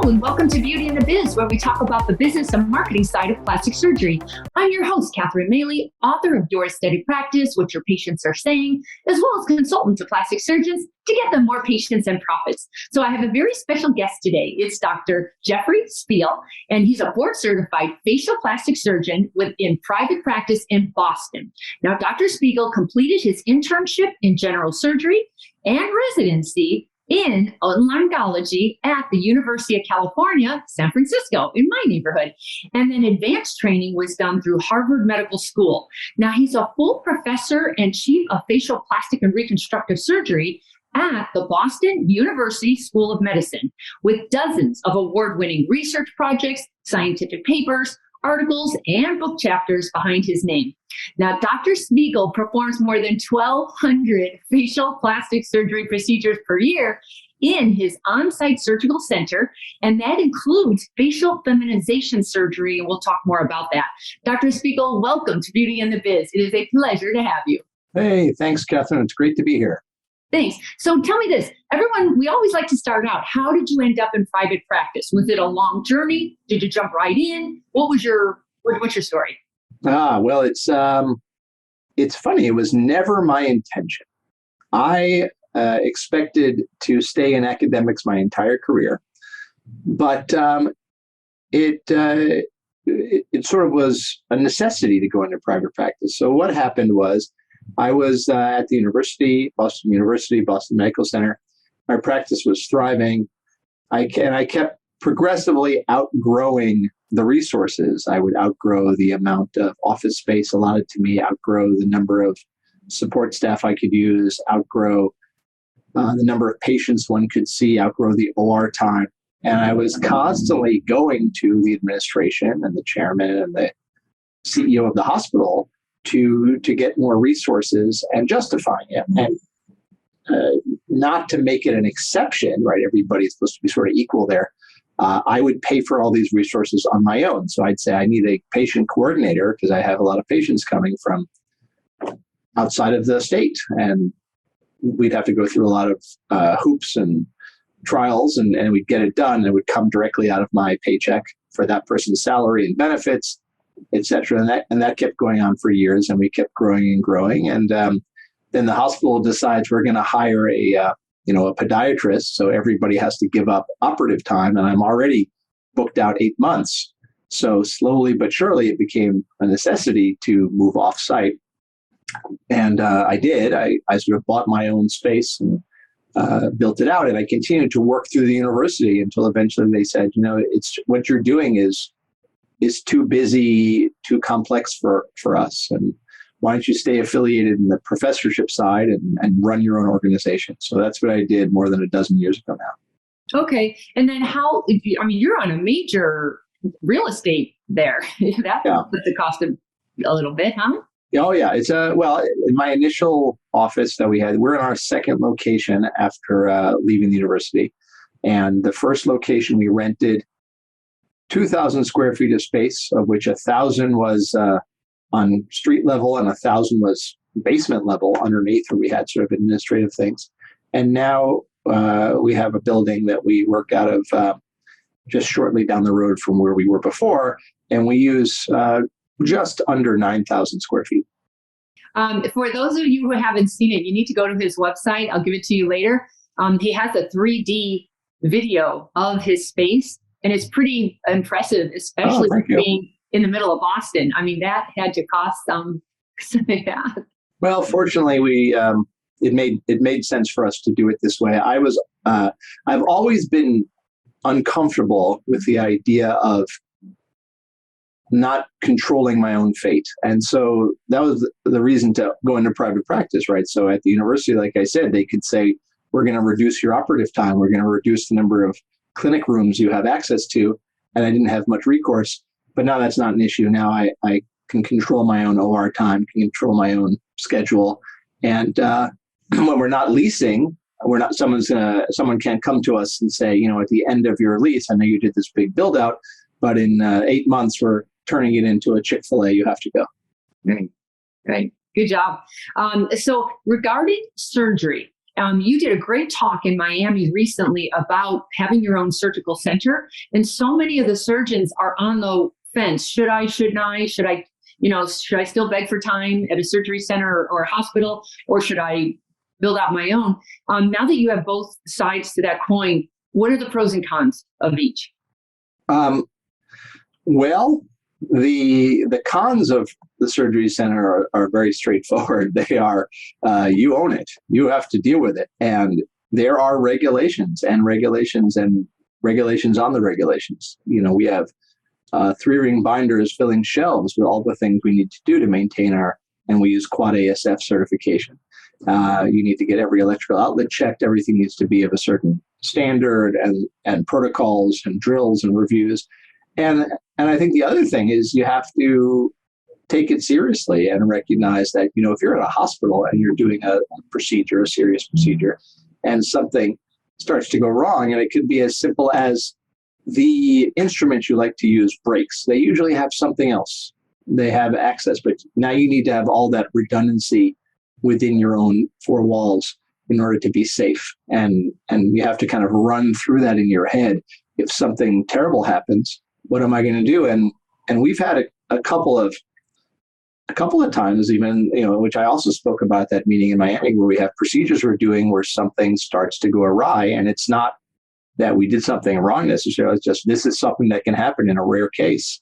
and welcome to Beauty and the Biz, where we talk about the business and marketing side of plastic surgery. I'm your host, Catherine Maley, author of Your Aesthetic Practice, What Your Patients Are Saying, as well as consultant to plastic surgeons to get them more patients and profits. So I have a very special guest today. It's Dr. Jeffrey Spiegel, and he's a board-certified facial plastic surgeon in private practice in Boston. Now, Dr. Spiegel completed his internship in general surgery and residency in otolaryngology at the University of California, San Francisco, in my neighborhood. And then advanced training was done through Harvard Medical School. Now he's a full professor and chief of facial plastic and reconstructive surgery at the Boston University School of Medicine, with dozens of award-winning research projects, scientific papers, articles, and book chapters behind his name. Now, Dr. Spiegel performs more than 1,200 facial plastic surgery procedures per year in his on-site surgical center, and that includes facial feminization surgery, and we'll talk more about that. Dr. Spiegel, welcome to Beauty and the Biz. It is a pleasure to have you. Hey, thanks, Catherine. It's great to be here. Thanks. So tell me this, everyone, we always like to start out. How did you end up in private practice? Was it a long journey? Did you jump right in? What's your story? Well, it's funny. It was never my intention. I expected to stay in academics my entire career, but it sort of was a necessity to go into private practice. So what happened was, I was at the university, Boston Medical Center. My practice was thriving. I kept progressively outgrowing the resources. I would outgrow the amount of office space allotted to me, outgrow the number of support staff I could use, outgrow the number of patients one could see, outgrow the OR time. And I was constantly going to the administration and the chairman and the CEO of the hospital to get more resources and justifying it, and not to make it an exception, right? Everybody's supposed to be sort of equal there. I would pay for all these resources on my own. So I'd say I need a patient coordinator because I have a lot of patients coming from outside of the state, and we'd have to go through a lot of hoops and trials, and we'd get it done. It would come directly out of my paycheck for that person's salary and benefits, et cetera. And that kept going on for years, and we kept growing and growing. And then the hospital decides we're going to hire a podiatrist. So everybody has to give up operative time. And I'm already booked out 8 months. So slowly but surely it became a necessity to move off site. And I did. I sort of bought my own space and built it out. And I continued to work through the university until eventually they said, it's what you're doing is too busy, too complex for us. And why don't you stay affiliated in the professorship side and run your own organization? So that's what I did more than a dozen years ago now. Okay. And then you're on a major real estate there. That puts the cost of a little bit, huh? Oh, yeah. It's in my initial office that we had, we're in our second location after leaving the university. And the first location we rented 2,000 square feet of space, of which 1,000 was on street level and 1,000 was basement level underneath, where we had sort of administrative things. And now we have a building that we work out of just shortly down the road from where we were before, and we use just under 9,000 square feet. For those of you who haven't seen it, you need to go to his website. I'll give it to you later. He has a 3D video of his space, and it's pretty impressive, especially for being in the middle of Boston. I mean, that had to cost some. Yeah. Well, fortunately, it made sense for us to do it this way. I've always been uncomfortable with the idea of not controlling my own fate. And so that was the reason to go into private practice, right? So at the university, like I said, they could say, we're going to reduce your operative time. We're going to reduce the number of clinic rooms you have access to. And I didn't have much recourse. But now that's not an issue. Now I can control my own OR time, can control my own schedule. And when we're not leasing, someone can't come to us and say, at the end of your lease, I know you did this big build out, but in 8 months, we're turning it into a Chick-fil-A, you have to go. Right. Good job. So regarding surgery, You did a great talk in Miami recently about having your own surgical center. And so many of the surgeons are on the fence. Should I, shouldn't I? Should I, should I still beg for time at a surgery center or a hospital, or should I build out my own? Now that you have both sides to that coin, what are the pros and cons of each? Well, the cons of the surgery center are very straightforward. They are, you own it. You have to deal with it. And there are regulations on the regulations. We have 3-ring binders filling shelves with all the things we need to do to maintain and we use quad ASF certification. You need to get every electrical outlet checked. Everything needs to be of a certain standard and protocols and drills and reviews. And I think the other thing is you have to take it seriously and recognize that, if you're at a hospital and you're doing a serious procedure, and something starts to go wrong, and it could be as simple as the instrument you like to use breaks. They usually have something else. They have access, but now you need to have all that redundancy within your own 4 walls in order to be safe. And you have to kind of run through that in your head. If something terrible happens, what am I going to do? And we've had a couple of times even, which I also spoke about at that meeting in Miami, where we have procedures we're doing where something starts to go awry. And it's not that we did something wrong necessarily. It's just, this is something that can happen in a rare case.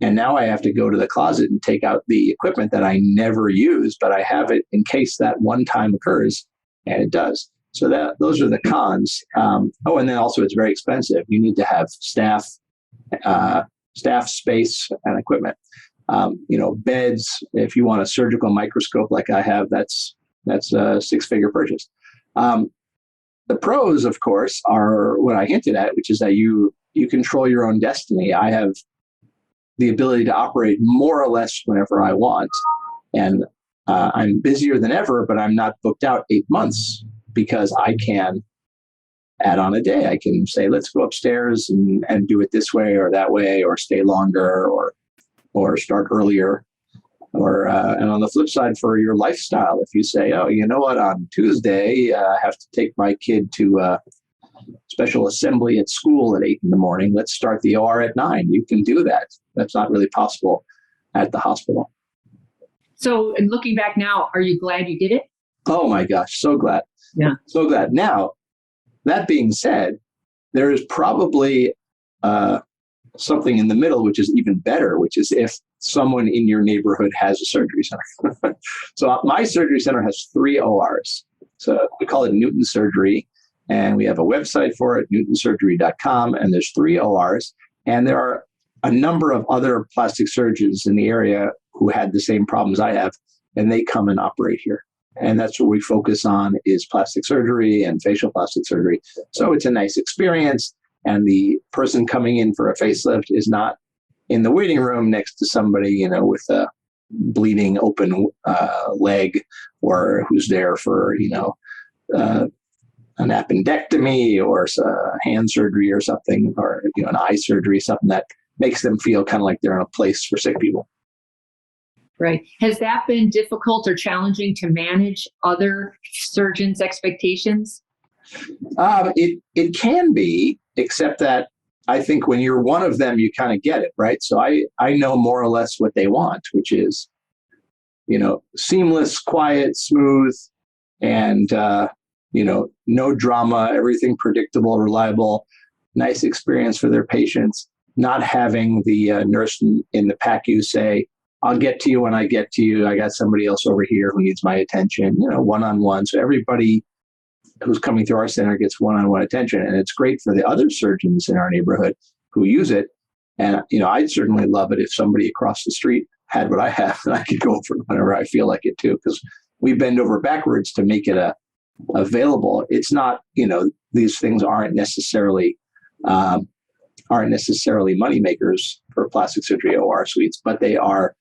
And now I have to go to the closet and take out the equipment that I never use, but I have it in case that one time occurs, and it does. So those are the cons. And then also it's very expensive. You need to have staff, space, and equipment. Beds. If you want a surgical microscope like I have, that's a 6-figure purchase. The pros, of course, are what I hinted at, which is that you control your own destiny. I have the ability to operate more or less whenever I want. And I'm busier than ever, but I'm not booked out 8 months because I can add on a day. I can say, let's go upstairs and do it this way or that way, or stay longer or start earlier. And on the flip side, for your lifestyle, if you say, oh, you know what, on Tuesday, I have to take my kid to a special assembly at school at 8 a.m. Let's start the OR at 9. You can do that. That's not really possible at the hospital. So, and looking back now, are you glad you did it? Oh my gosh, so glad. Yeah. So glad. Now, that being said, there is probably something in the middle, which is even better, which is if someone in your neighborhood has a surgery center. So my surgery center has 3 ORs. So we call it Newton Surgery, and we have a website for it, newtonsurgery.com, and there's 3 ORs. And there are a number of other plastic surgeons in the area who had the same problems I have, and they come and operate here. And that's what we focus on, is plastic surgery and facial plastic surgery. So it's a nice experience. And the person coming in for a facelift is not in the waiting room next to somebody, with a bleeding open leg, or who's there for, an appendectomy or hand surgery or something, or an eye surgery, something that makes them feel kind of like they're in a place for sick people. Right. Has that been difficult or challenging to manage other surgeons' expectations? It can be, except that I think when you're one of them, you kind of get it, right? So I know more or less what they want, which is, seamless, quiet, smooth, and, no drama, everything predictable, reliable, nice experience for their patients, not having the nurse in the PACU say, I'll get to you when I get to you. I got somebody else over here who needs my attention, one-on-one. So everybody who's coming through our center gets one-on-one attention. And it's great for the other surgeons in our neighborhood who use it. And, I'd certainly love it if somebody across the street had what I have, and I could go for it whenever I feel like it too, because we bend over backwards to make it available. It's not, these things aren't necessarily money makers for plastic surgery OR suites, but they are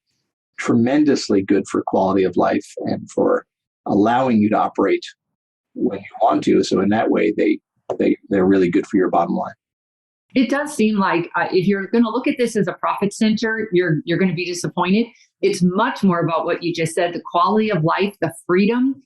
tremendously good for quality of life and for allowing you to operate when you want to. So in that way, they're really good for your bottom line. It does seem like if you're going to look at this as a profit center, you're going to be disappointed. It's much more about what you just said, the quality of life, the freedom,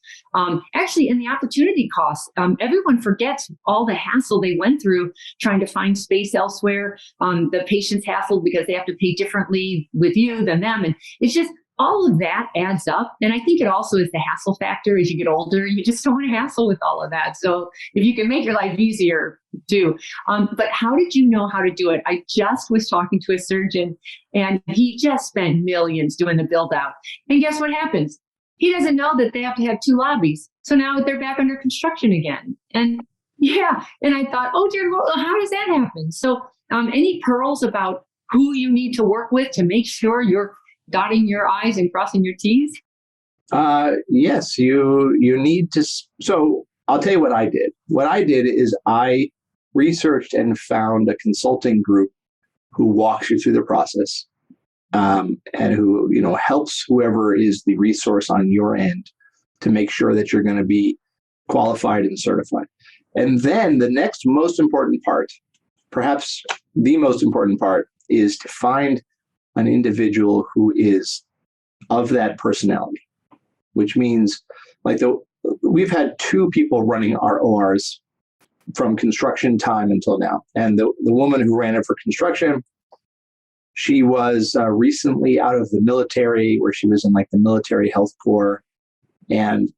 actually, and the opportunity costs. Everyone forgets all the hassle they went through trying to find space elsewhere. The patients hassled because they have to pay differently with you than them. And it's just all of that adds up. And I think it also is the hassle factor. As you get older, you just don't want to hassle with all of that. So if you can make your life easier, do. But how did you know how to do it? I just was talking to a surgeon and he just spent millions doing the build out. And guess what happens? He doesn't know that they have to have 2 lobbies. So now they're back under construction again. And yeah, and I thought, oh dear Lord, how does that happen? So any pearls about who you need to work with to make sure you're dotting your I's and crossing your T's? Yes, you need to. So I'll tell you what I did. What I did is I researched and found a consulting group who walks you through the process, and who, helps whoever is the resource on your end to make sure that you're going to be qualified and certified. And then the next most important part, perhaps the most important part, is to find an individual who is of that personality, which means we've had 2 people running our ORs from construction time until now. And the woman who ran it for construction, she was recently out of the military, where she was in the military health corps, and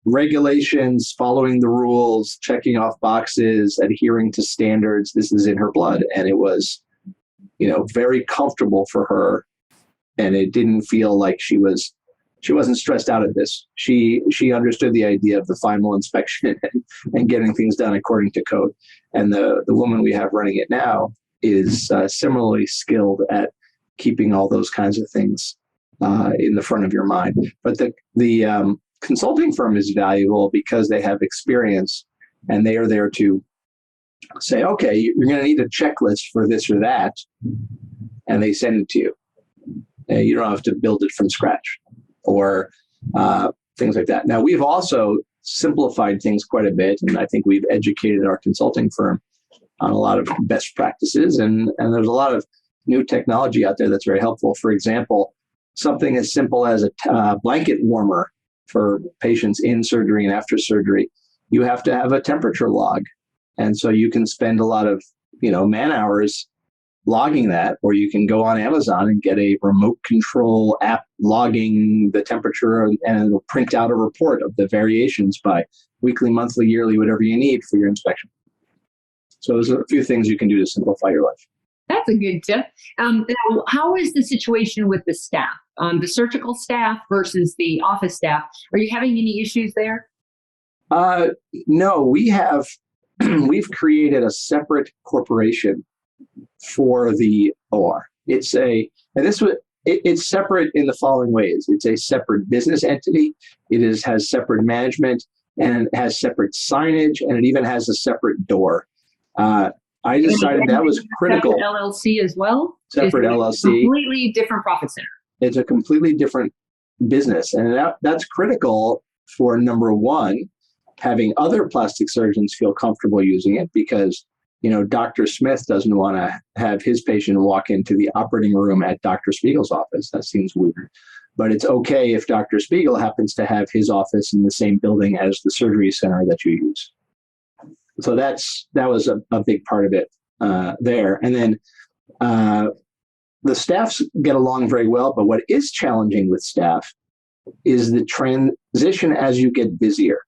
regulations, following the rules, checking off boxes, adhering to standards. This is in her blood. And it was, very comfortable for her. And it didn't feel like she wasn't stressed out at this. She understood the idea of the final inspection and getting things done according to code. And the woman we have running it now is similarly skilled at keeping all those kinds of things in the front of your mind. But the consulting firm is valuable because they have experience and they are there to say, okay, you're going to need a checklist for this or that. And they send it to you. And you don't have to build it from scratch or things like that. Now, we've also simplified things quite a bit. And I think we've educated our consulting firm on a lot of best practices. And there's a lot of new technology out there that's very helpful. For example, something as simple as a blanket warmer for patients in surgery and after surgery. You have to have a temperature log. And so you can spend a lot of, man hours logging that, or you can go on Amazon and get a remote control app logging the temperature, and it'll print out a report of the variations by weekly, monthly, yearly, whatever you need for your inspection. So there's a few things you can do to simplify your life. That's a good tip. Now, how is the situation with the staff, the surgical staff versus the office staff? Are you having any issues there? No, we've created a separate corporation for the OR. It's separate in the following ways. It's a separate business entity. It has separate management, and it has separate signage, and it even has a separate door. I decided that was critical. Separate LLC as well? Separate LLC. Completely different profit center. It's a completely different business. And that's critical for, number one, having other plastic surgeons feel comfortable using it, because Dr. Smith doesn't want to have his patient walk into the operating room at Dr. Spiegel's office. That seems weird. But it's okay if Dr. Spiegel happens to have his office in the same building as the surgery center that you use. So that was a big part of it there. And then the staffs get along very well. But what is challenging with staff is the transition as you get busier.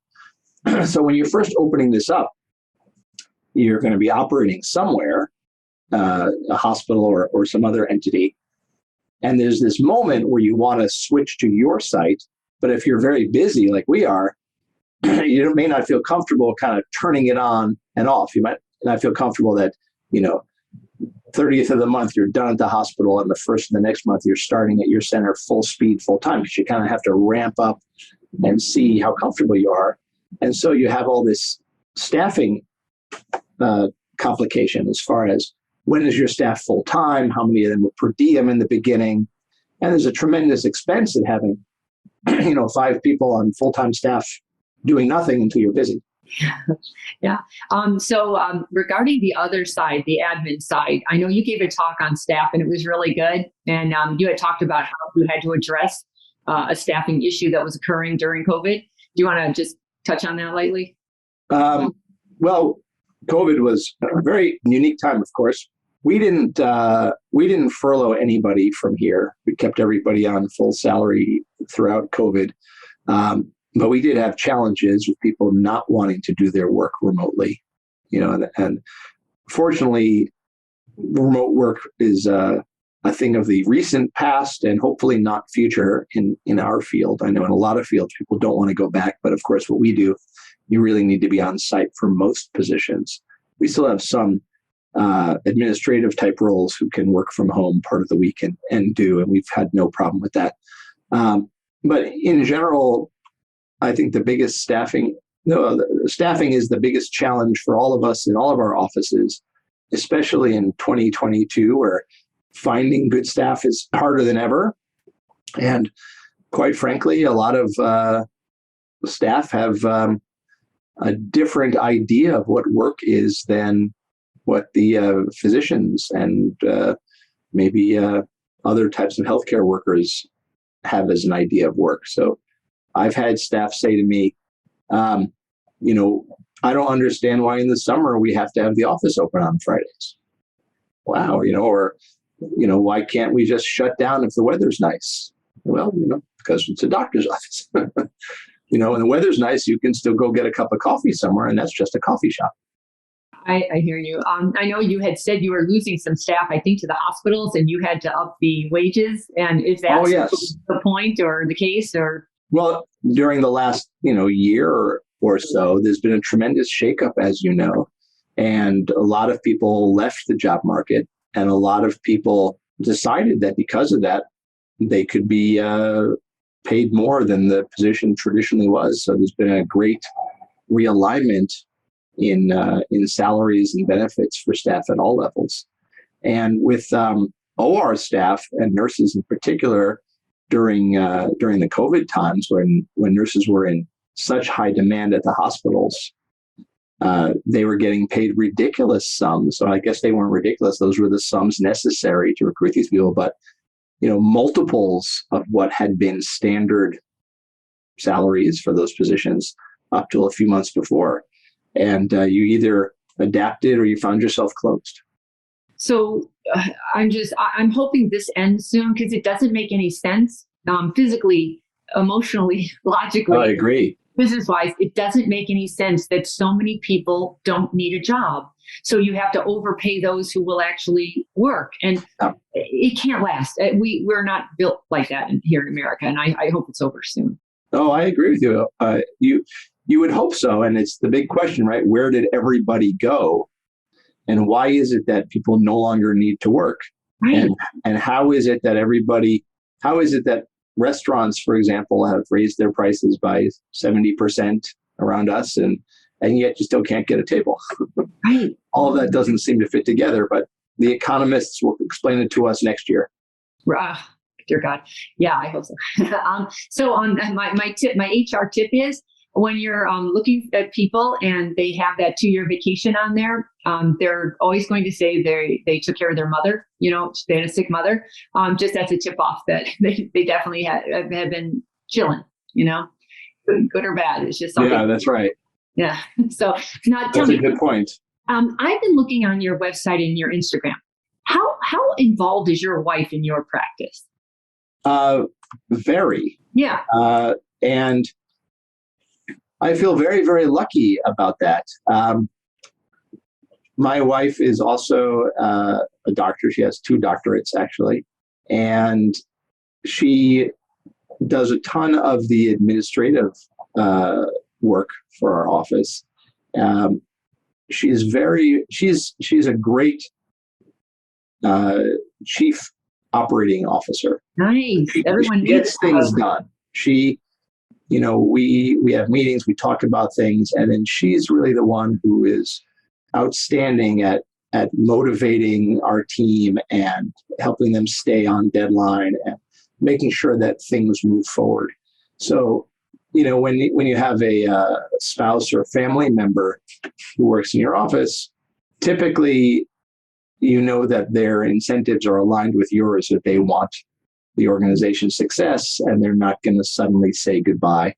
So when you're first opening this up, you're going to be operating somewhere, a hospital or some other entity. And there's this moment where you want to switch to your site. But if you're very busy like we are, you may not feel comfortable kind of turning it on and off. You might not feel comfortable that, 30th of the month, you're done at the hospital, and the first of the next month, you're starting at your center full speed, full time, because you kind of have to ramp up and see how comfortable you are. And so you have all this staffing complication as far as when is your staff full time, how many of them are per diem in the beginning. And there's a tremendous expense in having, 5 people on full-time staff doing nothing until you're busy. Yeah. Regarding the other side, the admin side, I know you gave a talk on staff and it was really good. And you had talked about how you had to address a staffing issue that was occurring during COVID. Do you want to just touch on that lightly? Well, COVID was a very unique time, of course. We didn't furlough anybody from here. We kept everybody on full salary throughout COVID. But we did have challenges with people not wanting to do their work remotely, and fortunately, remote work is a thing of the recent past and hopefully not future in our field. I know in a lot of fields, people don't want to go back, but of course, what we do, you really need to be on site for most positions. We still have some administrative type roles who can work from home part of the week and we've had no problem with that. But in general, I think the biggest staffing is the biggest challenge for all of us in all of our offices, especially in 2022, where finding good staff is harder than ever. And quite frankly, a lot of staff have a different idea of what work is than what the physicians and maybe other types of healthcare workers have as an idea of work. So I've had staff say to me, I don't understand why in the summer we have to have the office open on Fridays. Wow, or why can't we just shut down if the weather's nice? Well, because it's a doctor's office. And the weather's nice, you can still go get a cup of coffee somewhere, and that's just a coffee shop. I hear you. I know you had said you were losing some staff, I think, to the hospitals, and you had to up the wages. And is that the point or the case? Or well, during the last year or so, there's been a tremendous shakeup, as you know, and a lot of people left the job market, and a lot of people decided that because of that, they could be paid more than the position traditionally was. So there's been a great realignment in salaries and benefits for staff at all levels. And with OR staff and nurses in particular, during the COVID times when nurses were in such high demand at the hospitals, they were getting paid ridiculous sums. So I guess they weren't ridiculous. Those were the sums necessary to recruit these people, but multiples of what had been standard salaries for those positions up till a few months before. And you either adapted or you found yourself closed. So I'm hoping this ends soon, because it doesn't make any sense physically, emotionally, logically. I agree. Business-wise, it doesn't make any sense that so many people don't need a job. So you have to overpay those who will actually work. And it can't last. We're not built like that here in America. And I hope it's over soon. Oh, I agree with you. You would hope so. And it's the big question, right? Where did everybody go? And why is it that people no longer need to work? Right. And how is it that restaurants, for example, have raised their prices by 70% around us, and yet you still can't get a table? Right. All of that doesn't seem to fit together, but the economists will explain it to us next year. Dear God. Yeah, I hope so. My HR tip is, when you're looking at people and they have that 2-year vacation on there, they're always going to say they took care of their mother, they had a sick mother, just as a tip off that they definitely have been chilling, good or bad. It's just something. Yeah, that's right. Yeah. So that's a good point. I've been looking on your website and your Instagram. How involved is your wife in your practice? Very. Yeah. And I feel very, very lucky about that. My wife is also a doctor. She has 2 doctorates, actually. And she does a ton of the administrative work for our office. She's a great chief operating officer. Nice. Everyone gets things done. We have meetings, we talk about things, and then she's really the one who is outstanding at motivating our team and helping them stay on deadline and making sure that things move forward. So when you have a spouse or family member who works in your office, typically, that their incentives are aligned with yours, that they want the organization's success, and they're not going to suddenly say goodbye,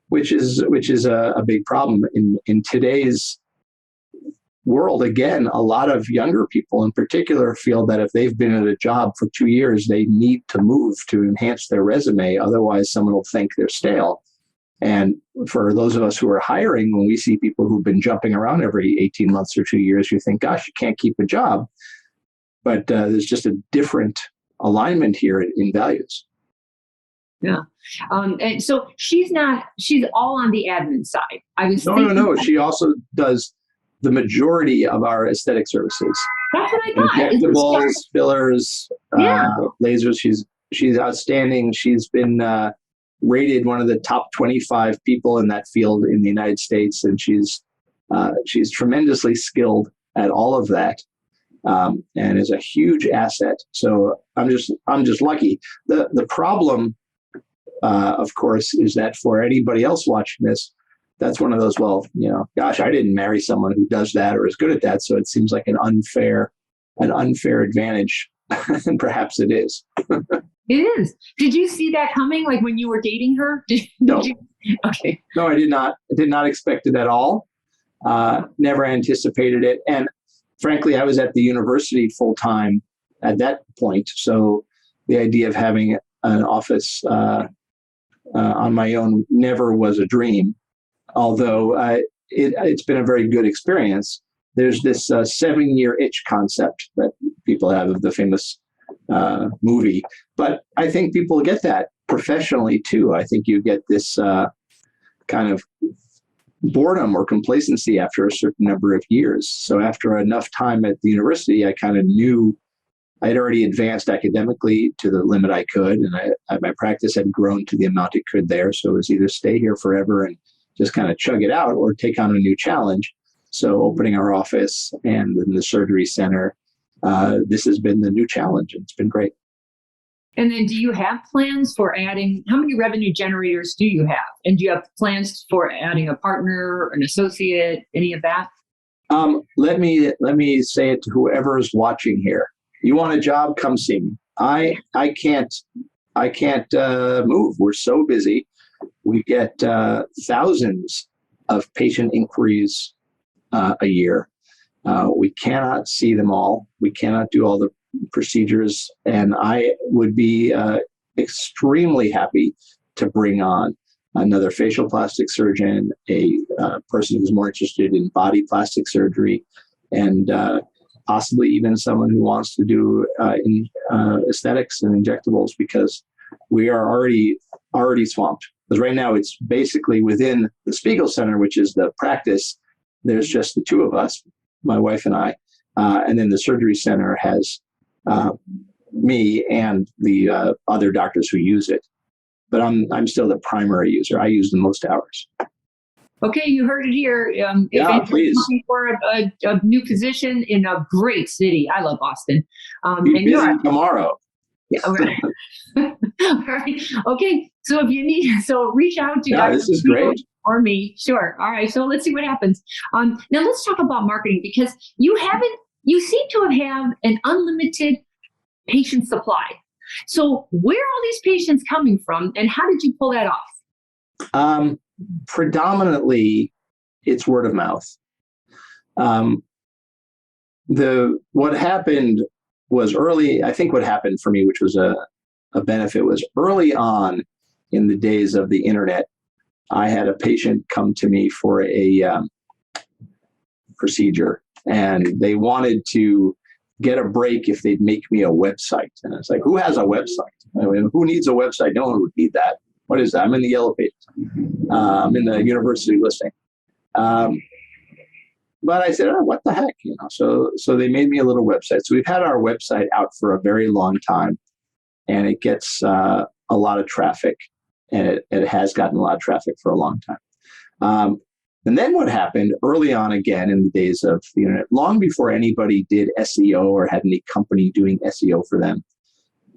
which is a big problem in today's world. Again, a lot of younger people in particular feel that if they've been at a job for 2 years, they need to move to enhance their resume. Otherwise, someone will think they're stale. And for those of us who are hiring, when we see people who've been jumping around every 18 months or 2 years, you think, gosh, you can't keep a job. But there's just a different alignment here in values. Yeah. And so she's all on the admin side. No. She also does the majority of our aesthetic services. That's what I thought. Injectables, fillers, lasers. She's outstanding. She's been rated one of the top 25 people in that field in the United States, and she's tremendously skilled at all of that, and is a huge asset. So I'm just lucky. The problem, of course, is that for anybody else watching this, that's one of those, gosh, I didn't marry someone who does that or is good at that, so it seems like an unfair advantage, and perhaps it is. It is. Did you see that coming, like when you were dating her? No. Okay. No, I did not. I did not expect it at all. Never anticipated it. And frankly, I was at the university full time at that point. So the idea of having an office on my own never was a dream. Although it's been a very good experience. There's this 7-year itch concept that people have of the famous movie. But I think people get that professionally too. I think you get this kind of boredom or complacency after a certain number of years. So after enough time at the university, I kind of knew I'd already advanced academically to the limit I could, and my practice had grown to the amount it could there. So it was either stay here forever and just kind of chug it out, or take on a new challenge. So opening our office and then the surgery center, this has been the new challenge, and it's been great. And then do you have plans for adding, how many revenue generators do you have? And do you have plans for adding a partner, an associate, any of that? Let me say it to whoever is watching here. You want a job, come see me. I can't move. We're so busy. We get thousands of patient inquiries a year. We cannot see them all. We cannot do all the procedures. And I would be extremely happy to bring on another facial plastic surgeon, a person who's more interested in body plastic surgery, and possibly even someone who wants to do aesthetics and injectables, because we are already swamped. Because right now it's basically within the Spiegel Center, which is the practice, there's just the two of us, my wife and I, and then the surgery center has me and the other doctors who use it. But I'm still the primary user. I use the most hours. Okay, you heard it here. If please. Looking for a new position in a great city. I love Boston. Be busy tomorrow. Yeah, right. All right. Okay. So if you need, reach out to Dr. This is Spiegel great. Or me. Sure. All right. So let's see what happens. Now let's talk about marketing, because you seem to have an unlimited patient supply. So where are all these patients coming from, and how did you pull that off? Predominantly, it's word of mouth. What happened was early. I think what happened for me, which was a benefit, was early on in the days of the internet. I had a patient come to me for a procedure, and they wanted to get a break if they'd make me a website. And it's like, who has a website? I mean, who needs a website? No one would need that. What is that? I'm in the yellow pages. I'm in the university listing. But I said, what the heck? So they made me a little website. So we've had our website out for a very long time, and it gets a lot of traffic, and it has gotten a lot of traffic for a long time. And then what happened early on, again, in the days of the internet, long before anybody did SEO or had any company doing SEO for them,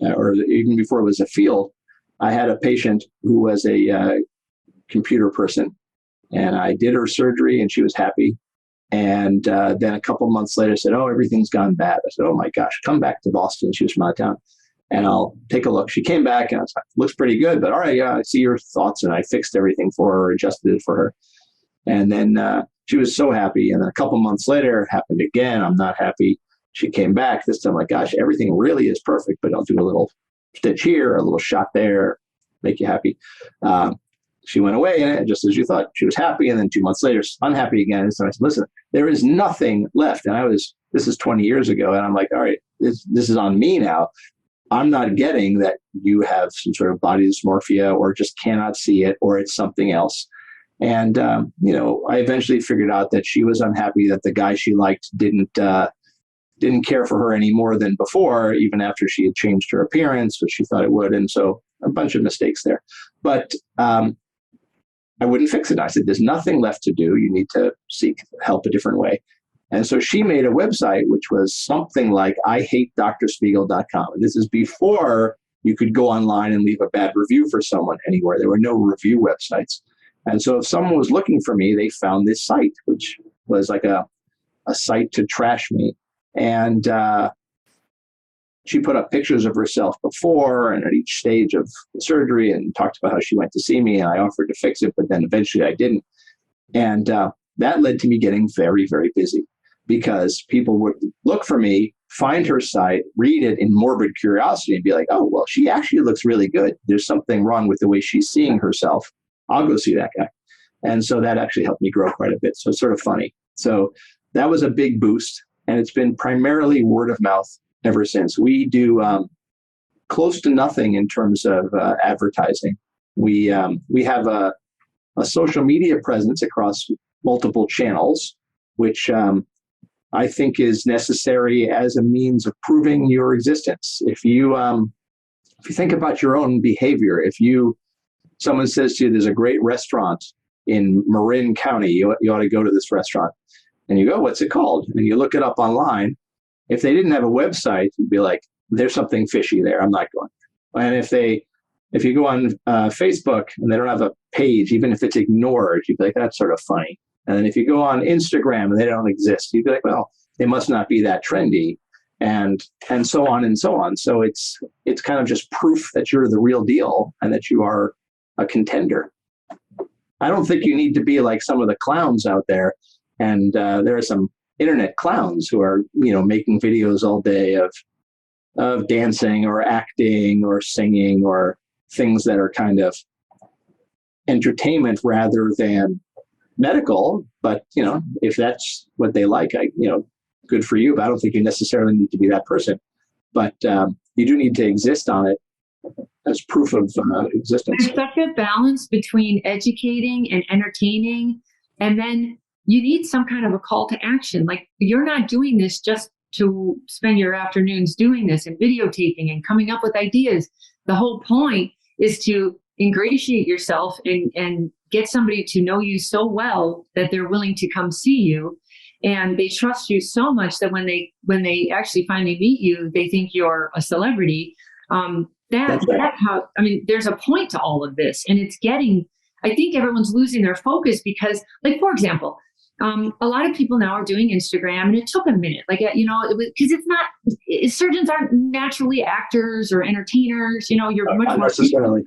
or even before it was a field, I had a patient who was a computer person. And I did her surgery and she was happy. And then a couple months later said, oh, everything's gone bad. I said, oh my gosh, come back to Boston. She was from out of town. And I'll take a look. She came back and I was like, looks pretty good, but all right, yeah, I see your thoughts. And I fixed everything for her, adjusted it for her. And then she was so happy. And then a couple months later, it happened again. I'm not happy. She came back. This time, like, gosh, everything really is perfect, but I'll do a little stitch here, a little shot there, make you happy. She went away, and just as you thought, she was happy. And then 2 months later, unhappy again. And so I said, listen, there is nothing left. And this is 20 years ago. And I'm like, all right, this is on me now. I'm not getting that you have some sort of body dysmorphia or just cannot see it, or it's something else. And, I eventually figured out that she was unhappy that the guy she liked didn't care for her any more than before, even after she had changed her appearance, which she thought it would. And so a bunch of mistakes there. But I wouldn't fix it. I said, there's nothing left to do. You need to seek help a different way. And so she made a website, which was something like IHateDrSpiegel.com. And this is before you could go online and leave a bad review for someone anywhere. There were no review websites. And so if someone was looking for me, they found this site, which was like a site to trash me. And she put up pictures of herself before and at each stage of the surgery and talked about how she went to see me. And I offered to fix it, but then eventually I didn't. And that led to me getting very, very busy, because people would look for me, find her site, read it in morbid curiosity and be like, oh, well, she actually looks really good. There's something wrong with the way she's seeing herself. I'll go see that guy. And so that actually helped me grow quite a bit. So it's sort of funny. So that was a big boost. And it's been primarily word of mouth ever since. We do close to nothing in terms of advertising. We have a social media presence across multiple channels, which I think is necessary as a means of proving your existence. If you think about your own behavior, someone says to you, there's a great restaurant in Marin County, you ought to go to this restaurant. And you go, what's it called? And you look it up online. If they didn't have a website, you'd be like, there's something fishy there. I'm not going. And if you go on Facebook and they don't have a page, even if it's ignored, you'd be like, that's sort of funny. And then if you go on Instagram and they don't exist, you'd be like, well, they must not be that trendy, and so on and so on. So it's kind of just proof that you're the real deal and that you are a contender. I don't think you need to be like some of the clowns out there. And there are some internet clowns who are, making videos all day of dancing or acting or singing or things that are kind of entertainment rather than medical. But, if that's what they like, good for you. But I don't think you necessarily need to be that person. But you do need to exist on it as proof of existence. There's such a balance between educating and entertaining, and then you need some kind of a call to action. Like, you're not doing this just to spend your afternoons doing this and videotaping and coming up with ideas. The whole point is to ingratiate yourself and get somebody to know you so well that they're willing to come see you. And they trust you so much that when they actually finally meet you, they think you're a celebrity. That's how, there's a point to all of this. And I think everyone's losing their focus because, like, for example, a lot of people now are doing Instagram, and it took a minute, because surgeons aren't naturally actors or entertainers. You're much not more necessarily.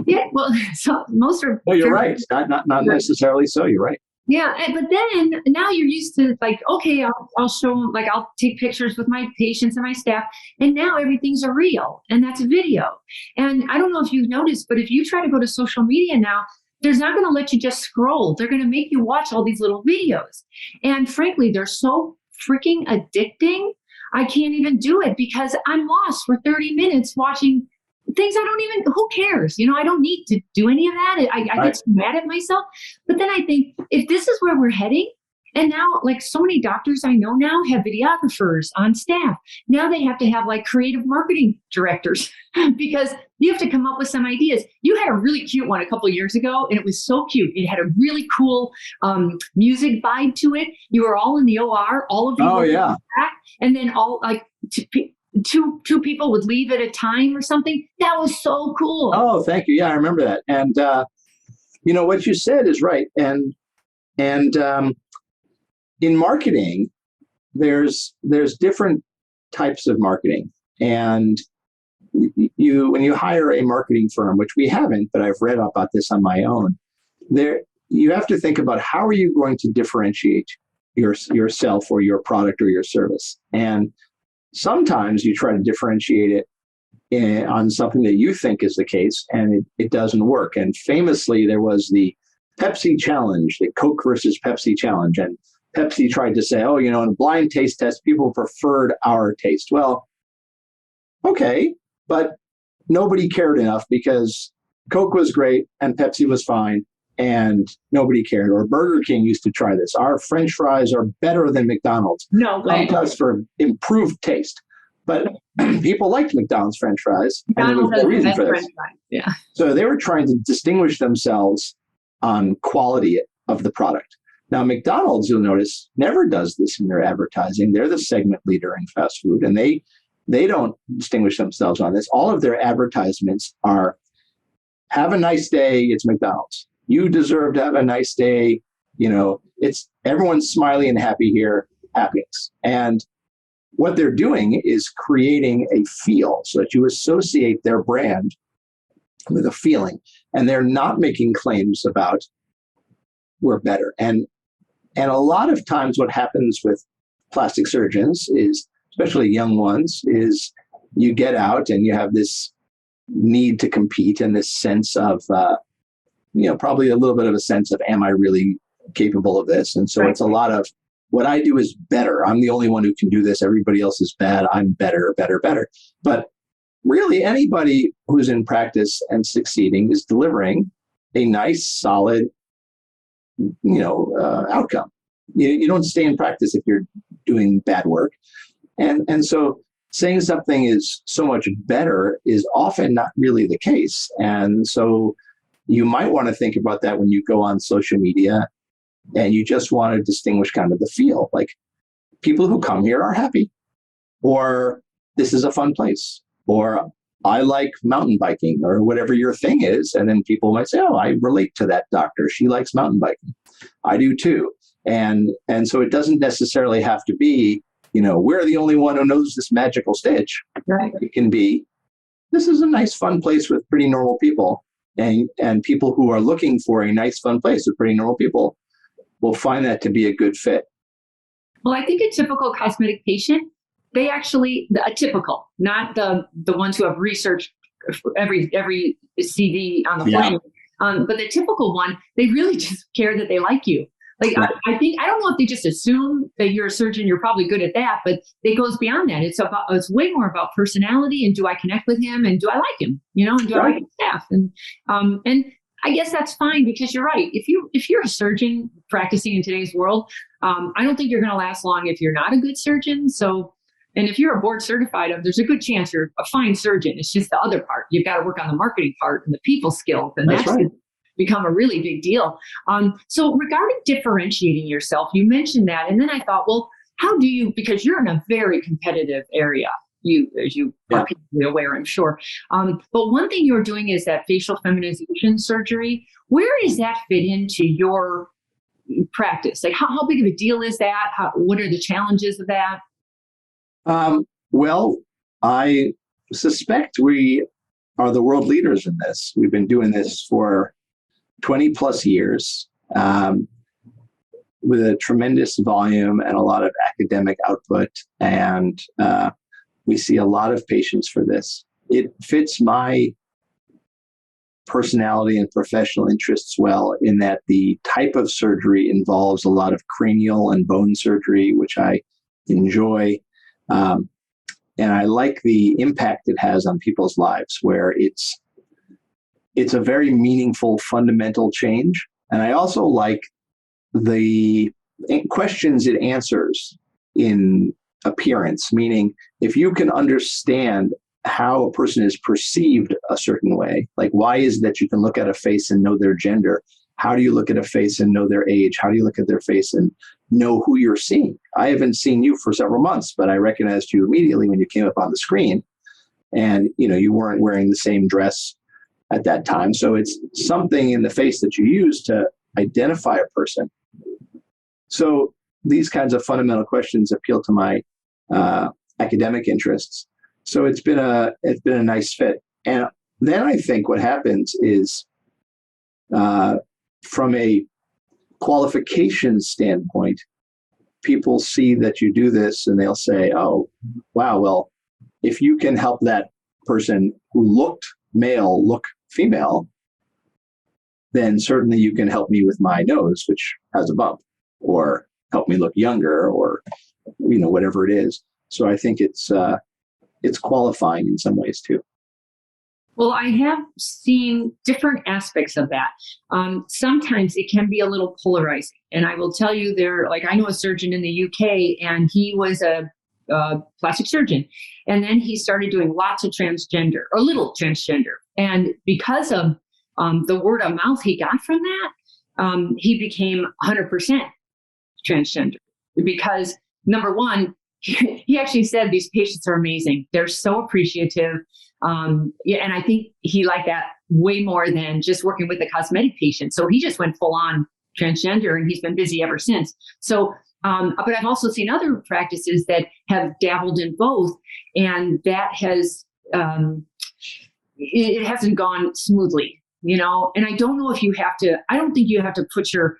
Yeah, well, so most are. Well, you're right. Not necessarily so. You're right. Yeah, but then now you're used to, like, okay, I'll show them, like, I'll take pictures with my patients and my staff, and now everything's a reel, and that's a video. And I don't know if you've noticed, but if you try to go to social media now, they're not going to let you just scroll. They're going to make you watch all these little videos. And frankly, they're so freaking addicting. I can't even do it because I'm lost for 30 minutes watching things who cares? I don't need to do any of that. I get so mad at myself. But then I think, if this is where we're heading, and now, like, so many doctors I know now have videographers on staff. Now they have to have, like, creative marketing directors because you have to come up with some ideas. You had a really cute one a couple of years ago, and it was so cute. It had a really cool music vibe to it. You were all in the OR, all of you. Oh, yeah. Back, and then all, like, two people would leave at a time or something. That was so cool. Oh, thank you. Yeah, I remember that. And What you said is right. And in marketing, there's different types of marketing. And when you hire a marketing firm, which we haven't, but I've read about this on my own, you have to think about how are you going to differentiate yourself or your product or your service. And sometimes you try to differentiate it on something that you think is the case, and it doesn't work. And famously, there was the Pepsi challenge, the Coke versus Pepsi challenge. And Pepsi tried to say, in a blind taste test, people preferred our taste. Well, okay, but nobody cared enough because Coke was great and Pepsi was fine and nobody cared. Or Burger King used to try this. Our French fries are better than McDonald's. No way. Come to us for improved taste. But people liked McDonald's French fries, and there was McDonald's no has reason the for best this. French fries. Yeah. So they were trying to distinguish themselves on quality of the product. Now, McDonald's, you'll notice, never does this in their advertising. They're the segment leader in fast food, and they don't distinguish themselves on this. All of their advertisements are, have a nice day, it's McDonald's. You deserve to have a nice day. It's everyone's smiley and happy here, happiness. And what they're doing is creating a feel so that you associate their brand with a feeling. And they're not making claims about we're better. And a lot of times what happens with plastic surgeons is, especially young ones, is you get out and you have this need to compete and this sense of, probably a little bit of a sense of, am I really capable of this? And so It's a lot of, what I do is better. I'm the only one who can do this. Everybody else is bad. I'm better, better, better. But really, anybody who's in practice and succeeding is delivering a nice, solid, outcome. You don't stay in practice if you're doing bad work. And so saying something is so much better is often not really the case. And so you might want to think about that when you go on social media and you just want to distinguish kind of the feel. Like, people who come here are happy, or this is a fun place, or I like mountain biking, or whatever your thing is. And then people might say, oh, I relate to that doctor. She likes mountain biking. I do too. And so it doesn't necessarily have to be, we're the only one who knows this magical stitch. Right. It can be, this is a nice, fun place with pretty normal people. And people who are looking for a nice, fun place with pretty normal people will find that to be a good fit. Well, I think a typical cosmetic patient, they actually, a typical, not the ones who have researched every CD on the planet, but the typical one, they really just care that they like you. Like, right. I don't know if they just assume that you're a surgeon, you're probably good at that, but it goes beyond that. It's way more about personality, and do I connect with him, and do I like him, and do I like his staff? And I guess that's fine, because you're right. If you're a surgeon practicing in today's world, I don't think you're going to last long if you're not a good surgeon. So, and if you're a board certified, there's a good chance you're a fine surgeon. It's just the other part. You've got to work on the marketing part and the people skills, and that's right. Become a really big deal. So regarding differentiating yourself, you mentioned that, and then I thought, well, how do you? Because you're in a very competitive area. As you are aware, I'm sure. But one thing you're doing is that facial feminization surgery. Where does that fit into your practice? Like, how big of a deal is that? What are the challenges of that? Well, I suspect we are the world leaders in this. We've been doing this for 20 plus years, with a tremendous volume and a lot of academic output. And we see a lot of patients for this. It fits my personality and professional interests well, in that the type of surgery involves a lot of cranial and bone surgery, which I enjoy. And I like the impact it has on people's lives, where it's a very meaningful, fundamental change. And I also like the questions it answers in appearance, meaning if you can understand how a person is perceived a certain way, like why is it that you can look at a face and know their gender? How do you look at a face and know their age? How do you look at their face and know who you're seeing? I haven't seen you for several months, but I recognized you immediately when you came up on the screen, and you weren't wearing the same dress at that time. So it's something in the face that you use to identify a person. So these kinds of fundamental questions appeal to my academic interests. So it's been a nice fit. And then I think what happens is, from a qualification standpoint, people see that you do this and they'll say, oh, wow, well, if you can help that person who looked male look female, then certainly you can help me with my nose, which has a bump, or help me look younger, or whatever it is. So I think it's qualifying in some ways too. Well, I have seen different aspects of that. Sometimes it can be a little polarizing. And I will tell you I know a surgeon in the UK, and he was a plastic surgeon. And then he started doing lots of transgender, or little transgender. And because of the word of mouth he got from that, he became 100% transgender. Because number one, he actually said these patients are amazing. They're so appreciative. And I think he liked that way more than just working with a cosmetic patient. So he just went full on transgender, and he's been busy ever since. So, but I've also seen other practices that have dabbled in both, and that has, it hasn't gone smoothly, and I don't know if I don't think you have to put your,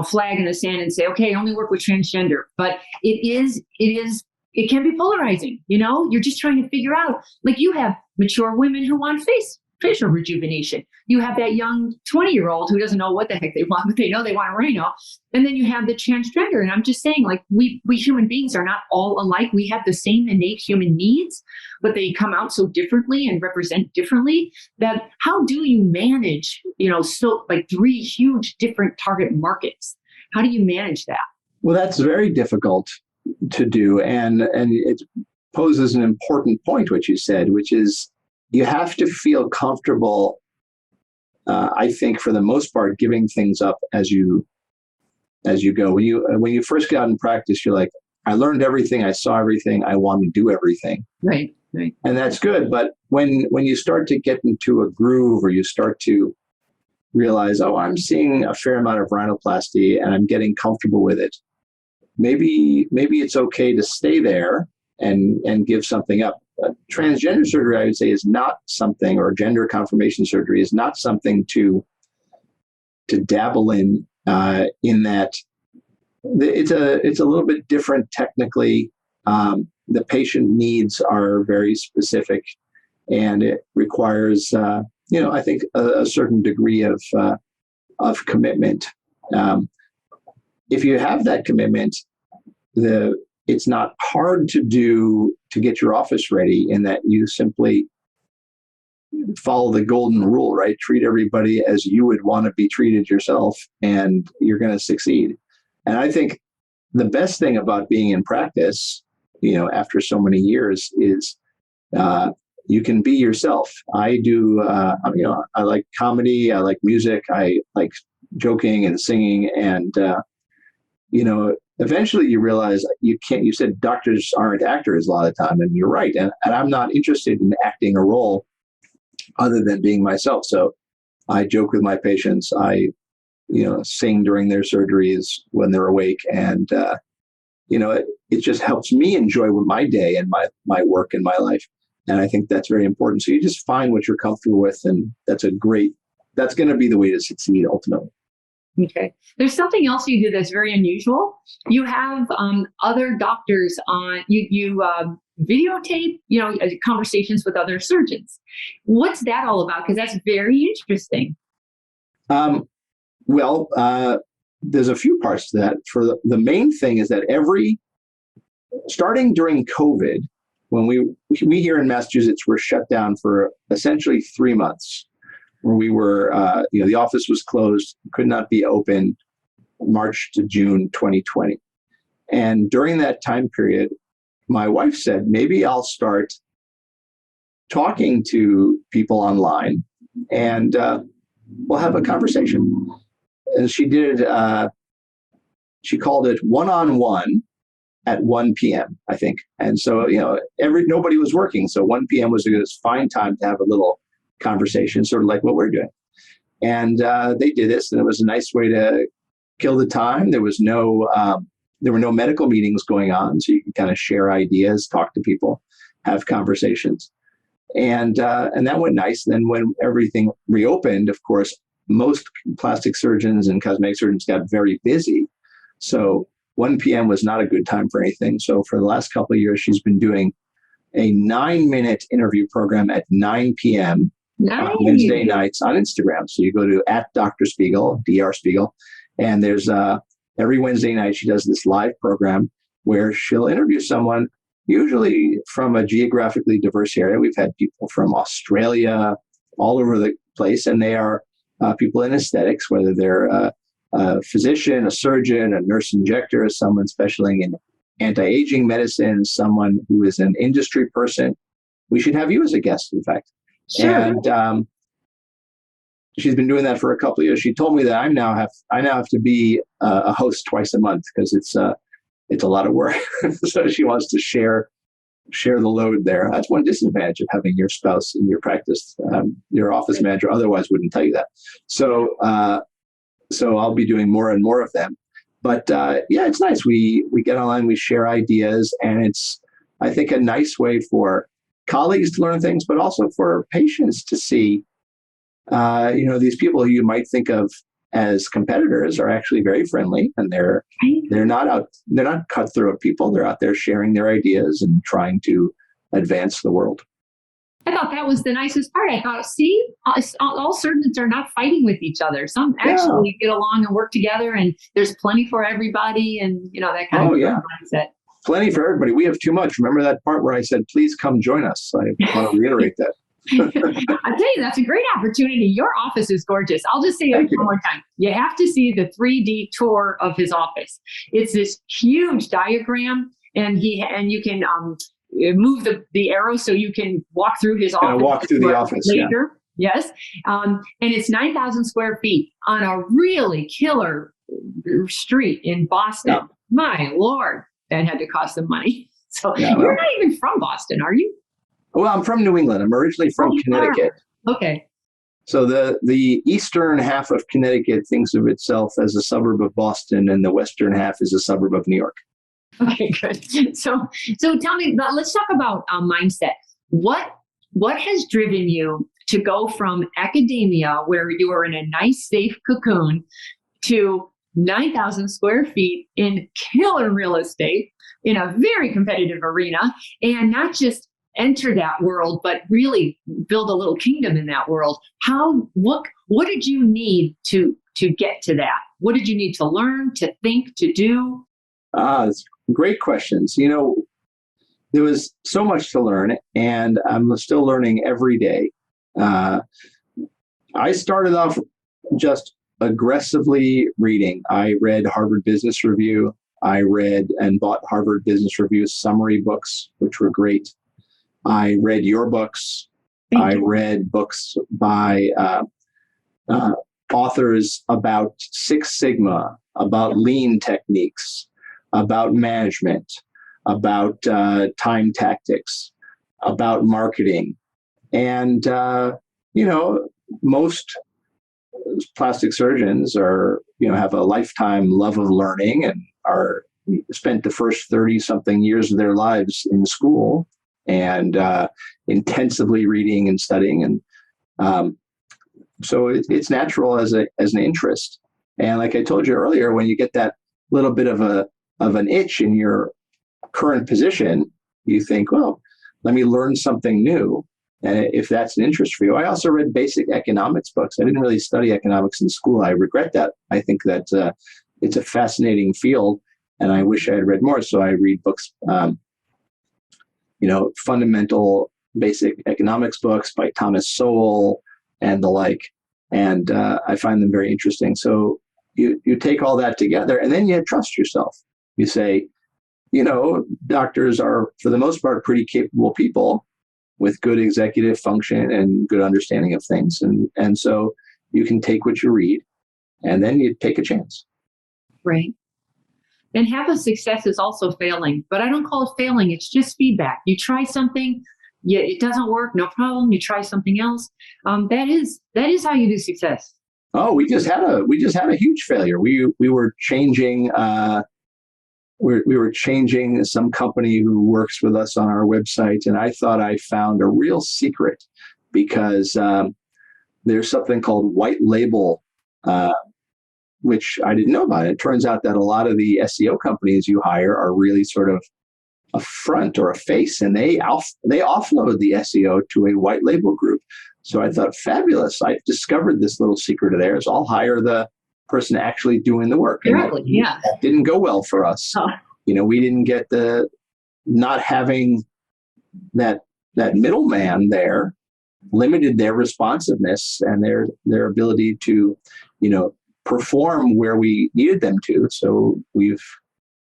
flag in the sand and say, okay, I only work with transgender, but it can be polarizing. You're just trying to figure out, like, you have mature women who want facial rejuvenation. You have that young 20-year-old who doesn't know what the heck they want, but they know they want a rhino. And then you have the transgender. And I'm just saying, like, we human beings are not all alike. We have the same innate human needs, but they come out so differently and represent differently, that how do you manage, so like 3 huge different target markets? How do you manage that? Well, that's very difficult to do. And it poses an important point, what you said, which is you have to feel comfortable, I think, for the most part, giving things up as you go. When you first get out in practice, you're like, I learned everything, I saw everything, I want to do everything. Right. And that's good. But when you start to get into a groove, or you start to realize, oh, I'm seeing a fair amount of rhinoplasty and I'm getting comfortable with it, maybe it's okay to stay there and give something up. Transgender surgery, I would say, is not something, or gender confirmation surgery is not something to dabble in that it's a little bit different technically. The patient needs are very specific, and it requires, I think a certain degree of commitment. If you have that commitment, it's not hard to get your office ready, in that you simply follow the golden rule, right? Treat everybody as you would want to be treated yourself, and you're going to succeed. And I think the best thing about being in practice, after so many years, is you can be yourself. I do, I like comedy, I like music, I like joking and singing, and eventually you realize you said doctors aren't actors a lot of the time, and you're right. And I'm not interested in acting a role other than being myself. So I joke with my patients. I, sing during their surgeries when they're awake. And, it just helps me enjoy my day and my work and my life. And I think that's very important. So you just find what you're comfortable with, and that's going to be the way to succeed ultimately. Okay. There's something else you do that's very unusual. You have other doctors on, you videotape, conversations with other surgeons. What's that all about? Because that's very interesting. There's a few parts to that. For the main thing is that starting during COVID, when we here in Massachusetts were shut down for essentially 3 months, where we were, the office was closed, could not be open, March to June 2020. And during that time period, my wife said, maybe I'll start talking to people online, and we'll have a conversation. And she did, she called it one-on-one at 1 p.m., I think. And so, nobody was working. So 1 p.m. was a fine time to have a little conversation, sort of like what we're doing. And they did this, and it was a nice way to kill the time. There were no medical meetings going on, so you can kind of share ideas, talk to people, have conversations. And that went nice. Then when everything reopened, of course, most plastic surgeons and cosmetic surgeons got very busy. So 1 p.m. was not a good time for anything. So for the last couple of years, she's been doing a 9-minute interview program at 9 p.m. Nice. Wednesday nights on Instagram. So you go to @Dr. Spiegel, Dr. Spiegel, and there's every Wednesday night she does this live program where she'll interview someone, usually from a geographically diverse area. We've had people from Australia, all over the place, and they are people in aesthetics, whether they're a physician, a surgeon, a nurse injector, someone specializing in anti-aging medicine, someone who is an industry person. We should have you as a guest, in fact. Sure. And she's been doing that for a couple of years. She told me that I now have to be a host twice a month because it's a lot of work. So she wants to share the load there. That's one disadvantage of having your spouse in your practice. Your office manager otherwise wouldn't tell you that. So I'll be doing more and more of them. But yeah, it's nice. We get online, we share ideas, and it's, I think, a nice way for colleagues to learn things, but also for patients to see, these people who you might think of as competitors are actually very friendly, and they're not cutthroat people. They're out there sharing their ideas and trying to advance the world. I thought that was the nicest part. I thought, see, all surgeons are not fighting with each other. Some actually get along and work together, and there's plenty for everybody, and that kind of mindset. Plenty for everybody. We have too much. Remember that part where I said, please come join us? I want to reiterate that. I tell you, that's a great opportunity. Your office is gorgeous. I'll just say it one more time. You have to see the 3D tour of his office. It's this huge diagram, and you can move the arrow so you can walk through his office. Walk through the office later. Yeah. Yes. And it's 9,000 square feet on a really killer street in Boston. Yeah. My Lord, that had to cost some money. So you're not even from Boston, are you? Well, I'm from New England. I'm originally from Connecticut. Okay. So the eastern half of Connecticut thinks of itself as a suburb of Boston, and the western half is a suburb of New York. Okay, good. So tell me, let's talk about mindset. What has driven you to go from academia, where you are in a nice, safe cocoon, to 9,000 square feet in killer real estate in a very competitive arena, and not just enter that world, but really build a little kingdom in that world? What did you need to get to that? What did you need to learn, to think, to do? It's great questions. There was so much to learn, and I'm still learning every day. I started off just aggressively reading. I read Harvard Business Review. I read and bought Harvard Business Review summary books, which were great. I read your books. I read books by authors about Six Sigma, about lean techniques, about management, about time tactics, about marketing. And, most plastic surgeons have a lifetime love of learning and are spent the first 30-something years of their lives in school and intensively reading and studying. And so it's natural as an interest. And like I told you earlier, when you get that little bit of an itch in your current position, you think, well, let me learn something new. And if that's an interest for you. I also read basic economics books. I didn't really study economics in school. I regret that. I think that it's a fascinating field, and I wish I had read more. So I read books, fundamental basic economics books by Thomas Sowell and the like. And I find them very interesting. So you take all that together, and then you trust yourself. You say, doctors are, for the most part, pretty capable people with good executive function and good understanding of things. And so you can take what you read, and then you take a chance. Right. And half of success is also failing, but I don't call it failing. It's just feedback. You try something, Yeah, it doesn't work, no problem. You try something else. That is how you do success. Oh, we just had a huge failure. We were changing we were changing some company who works with us on our website, and I thought I found a real secret because there's something called white label, which I didn't know about. It turns out that a lot of the SEO companies you hire are really sort of a front or a face, and they offload the SEO to a white label group. So I thought, fabulous! I've discovered this little secret of theirs. I'll hire the person actually doing the work. Directly, yeah. That didn't go well for us. Oh. We didn't get the not having that middleman there limited their responsiveness and their ability to, perform where we needed them to. So we've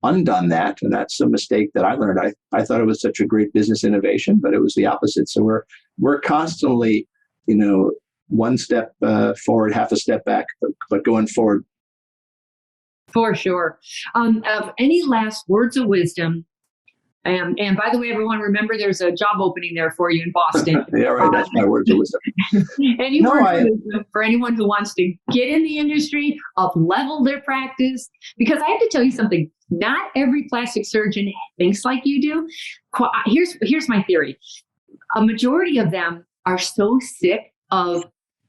undone that, and that's a mistake that I learned. I thought it was such a great business innovation, but it was the opposite. So we're constantly, one step forward, half a step back, but going forward. For sure. Any last words of wisdom? And by the way, everyone, remember there's a job opening there for you in Boston. Yeah, right. That's my words of wisdom. Any words of wisdom for anyone who wants to get in the industry, up level their practice? Because I have to tell you something. Not every plastic surgeon thinks like you do. Here's my theory. A majority of them are so sick of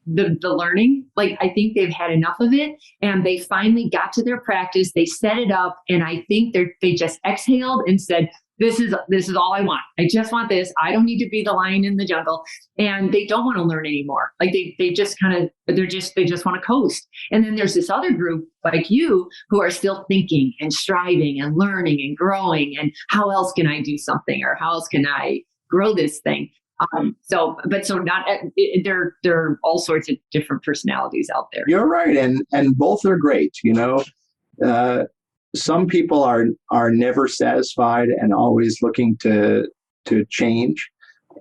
the learning. Like, I think they've had enough of it, and they finally got to their practice. They set it up, and I think they just exhaled and said, this is all I want. I just want this. I don't need to be the lion in the jungle. And they don't want to learn anymore. Like they just want to coast. And then there's this other group like you who are still thinking and striving and learning and growing. And how else can I do something, or how else can I grow this thing? There are all sorts of different personalities out there. You're right. And both are great. Some people are never satisfied and always looking to change.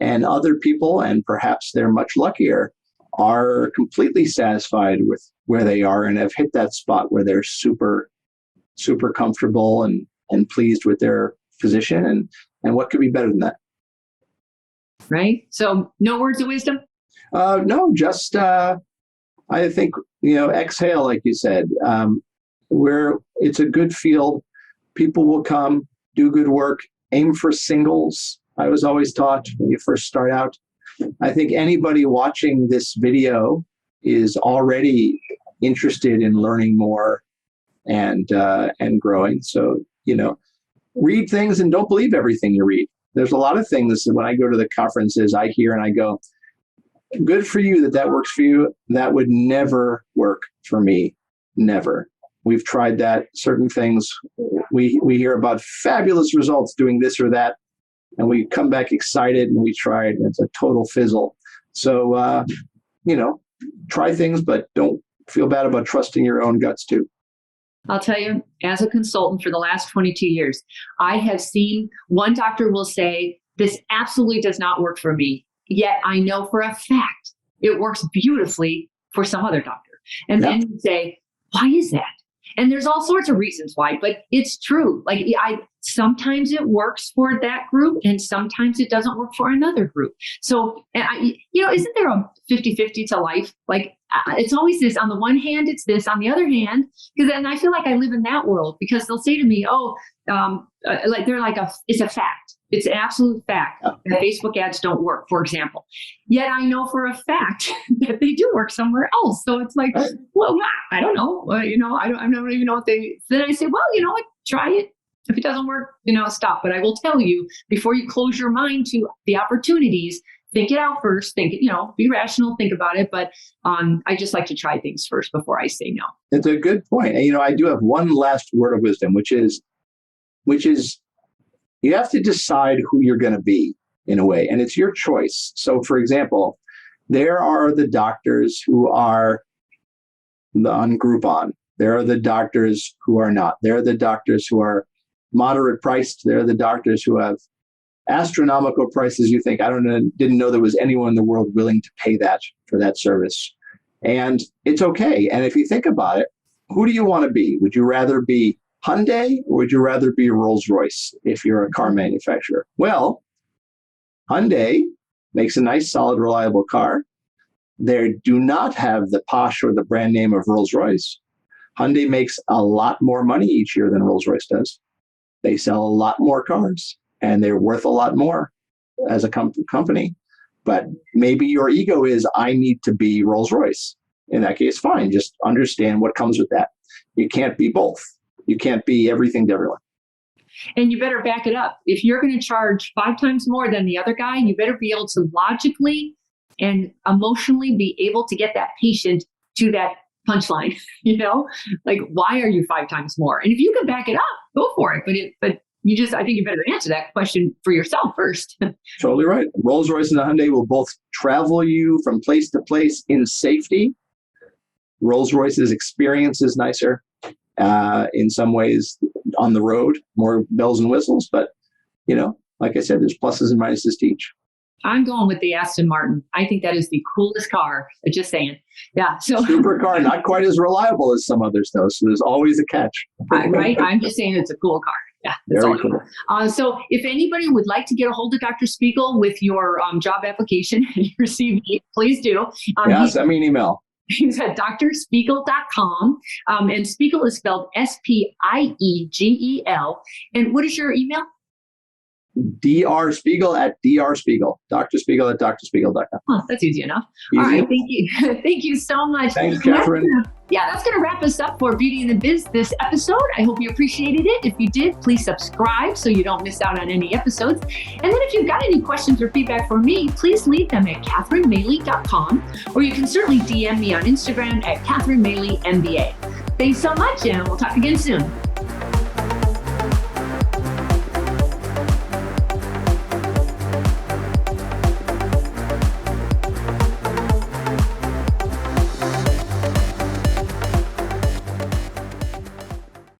And other people, and perhaps they're much luckier, are completely satisfied with where they are and have hit that spot where they're super, super comfortable and pleased with their position. And what could be better than that? Right. So no words of wisdom? No, just I think, exhale, like you said. Where it's a good field, people will come, do good work, aim for singles. I was always taught when you first start out. I think anybody watching this video is already interested in learning more and growing. So, read things and don't believe everything you read. There's a lot of things when I go to the conferences, I hear and I go, good for you that works for you. That would never work for me. Never. We've tried that. Certain things, we hear about fabulous results doing this or that, and we come back excited and we try it, and it's a total fizzle. So, try things, but don't feel bad about trusting your own guts too. I'll tell you, as a consultant for the last 22 years, I have seen one doctor will say, this absolutely does not work for me. Yet I know for a fact it works beautifully for some other doctor. And then you say, why is that? And there's all sorts of reasons why, but it's true. Like sometimes it works for that group and sometimes it doesn't work for another group. So, isn't there a 50-50 to life? Like it's always this, on the one hand, it's this, on the other hand, because then I feel like I live in that world, because they'll say to me, it's a fact. It's an absolute fact that Facebook ads don't work, for example. Yet I know for a fact that they do work somewhere else. So it's like, well, I don't know. I don't even know what they. Then I say, well, you know what? Try it. If it doesn't work, stop. But I will tell you, before you close your mind to the opportunities, think it out first. Think it, be rational. Think about it. But I just like to try things first before I say no. It's a good point. And, I do have one last word of wisdom, which is. You have to decide who you're going to be in a way, and it's your choice. So, for example, there are the doctors who are on Groupon. There are the doctors who are not. There are the doctors who are moderate priced. There are the doctors who have astronomical prices. You think, didn't know there was anyone in the world willing to pay that for that service. And it's okay. And if you think about it, who do you want to be? Would you rather be Hyundai, or would you rather be Rolls-Royce if you're a car manufacturer? Well, Hyundai makes a nice, solid, reliable car. They do not have the posh or the brand name of Rolls-Royce. Hyundai makes a lot more money each year than Rolls-Royce does. They sell a lot more cars, and they're worth a lot more as a company. But maybe your ego is, I need to be Rolls-Royce. In that case, fine. Just understand what comes with that. You can't be both. You can't be everything to everyone. And you better back it up. If you're going to charge 5 times more than the other guy, you better be able to logically and emotionally be able to get that patient to that punchline. Like, why are you 5 times more? And if you can back it up, go for it. But I think you better answer that question for yourself first. Totally right. Rolls-Royce and Hyundai will both travel you from place to place in safety. Rolls-Royce's experience is nicer in some ways on the road, more bells and whistles. But, like I said, there's pluses and minuses to each. I'm going with the Aston Martin. I think that is the coolest car. Just saying. Yeah. So supercar, not quite as reliable as some others, though. So there's always a catch. Right. I'm just saying it's a cool car. Yeah. That's Very all cool. So if anybody would like to get a hold of Dr. Spiegel with your job application and your CV, please do. Send me an email. He's at drspiegel.com. And Spiegel is spelled Spiegel. And what is your email? Dr. Spiegel at Dr. Spiegel. Dr. Spiegel at drspiegel.com. Oh, that's easy enough. Easy. All right. Thank you. Thank you so much. Thanks, Catherine. That's going to wrap us up for Beauty in the Biz this episode. I hope you appreciated it. If you did, please subscribe so you don't miss out on any episodes. And then if you've got any questions or feedback for me, please leave them at catherinemaley.com, or you can certainly DM me on Instagram at Catherine Maley MBA. Thanks so much, and we'll talk again soon.